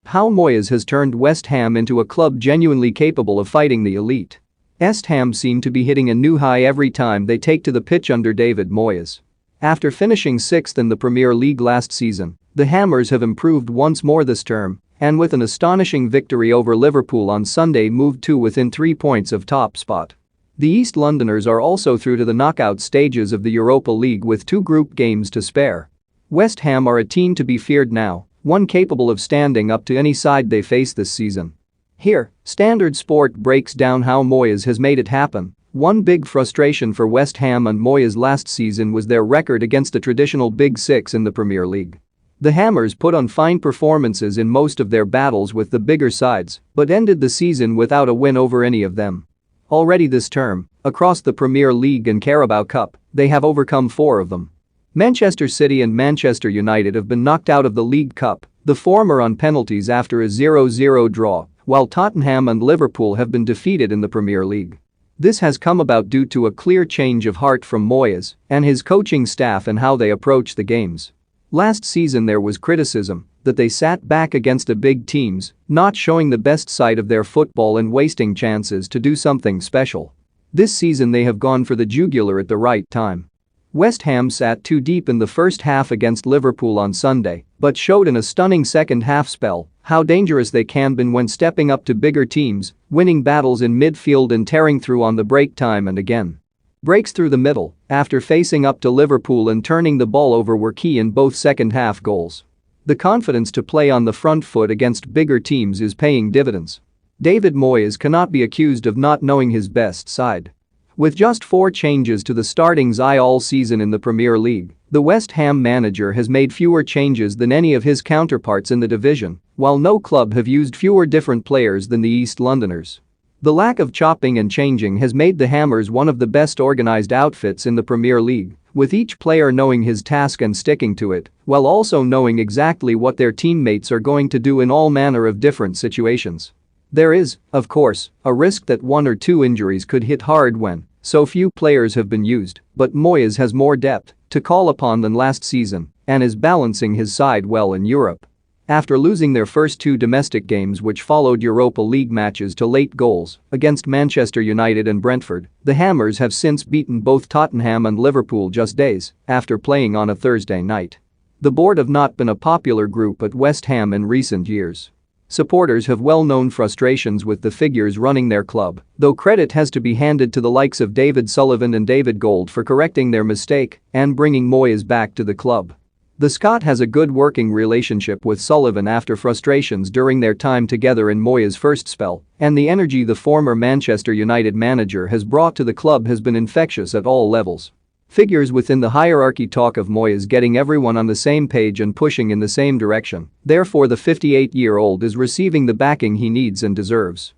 How Moyes has turned West Ham into a club genuinely capable of fighting the elite. West Ham seem to be hitting a new high every time they take to the pitch under David Moyes. After finishing 6th in the Premier League last season, the Hammers have improved once more this term, and with an astonishing victory over Liverpool on Sunday moved to within 3 points of top spot. The East Londoners are also through to the knockout stages of the Europa League with 2 group games to spare. West Ham are a team to be feared now, one capable of standing up to any side they face this season. Here, Standard Sport breaks down how Moyes has made it happen. One big frustration for West Ham and Moyes last season was their record against the traditional Big Six in the Premier League. The Hammers put on fine performances in most of their battles with the bigger sides, but ended the season without a win over any of them. Already this term, across the Premier League and Carabao Cup, they have overcome 4 of them. Manchester City and Manchester United have been knocked out of the League Cup, the former on penalties after a 0-0 draw, while Tottenham and Liverpool have been defeated in the Premier League. This has come about due to a clear change of heart from Moyes and his coaching staff and how they approach the games. Last season there was criticism that they sat back against the big teams, not showing the best side of their football and wasting chances to do something special. This season they have gone for the jugular at the right time. West Ham sat too deep in the first half against Liverpool on Sunday, but showed in a stunning second half spell how dangerous they can be when stepping up to bigger teams, winning battles in midfield and tearing through on the break time and again. Breaks through the middle after facing up to Liverpool and turning the ball over were key in both second half goals. The confidence to play on the front foot against bigger teams is paying dividends. David Moyes cannot be accused of not knowing his best side. With just 4 changes to the starting side all season in the Premier League, the West Ham manager has made fewer changes than any of his counterparts in the division, while no club have used fewer different players than the East Londoners. The lack of chopping and changing has made the Hammers one of the best organized outfits in the Premier League, with each player knowing his task and sticking to it, while also knowing exactly what their teammates are going to do in all manner of different situations. There is, of course, a risk that 1 or 2 injuries could hit hard when so few players have been used, but Moyes has more depth to call upon than last season and is balancing his side well in Europe. After losing their first 2 domestic games which followed Europa League matches to late goals against Manchester United and Brentford, the Hammers have since beaten both Tottenham and Liverpool just days after playing on a Thursday night. The board have not been a popular group at West Ham in recent years. Supporters have well-known frustrations with the figures running their club, though credit has to be handed to the likes of David Sullivan and David Gold for correcting their mistake and bringing Moyes back to the club. The Scot has a good working relationship with Sullivan after frustrations during their time together in Moyes' first spell, and the energy the former Manchester United manager has brought to the club has been infectious at all levels. Figures within the hierarchy talk of Moyes getting everyone on the same page and pushing in the same direction, therefore the 58-year-old is receiving the backing he needs and deserves.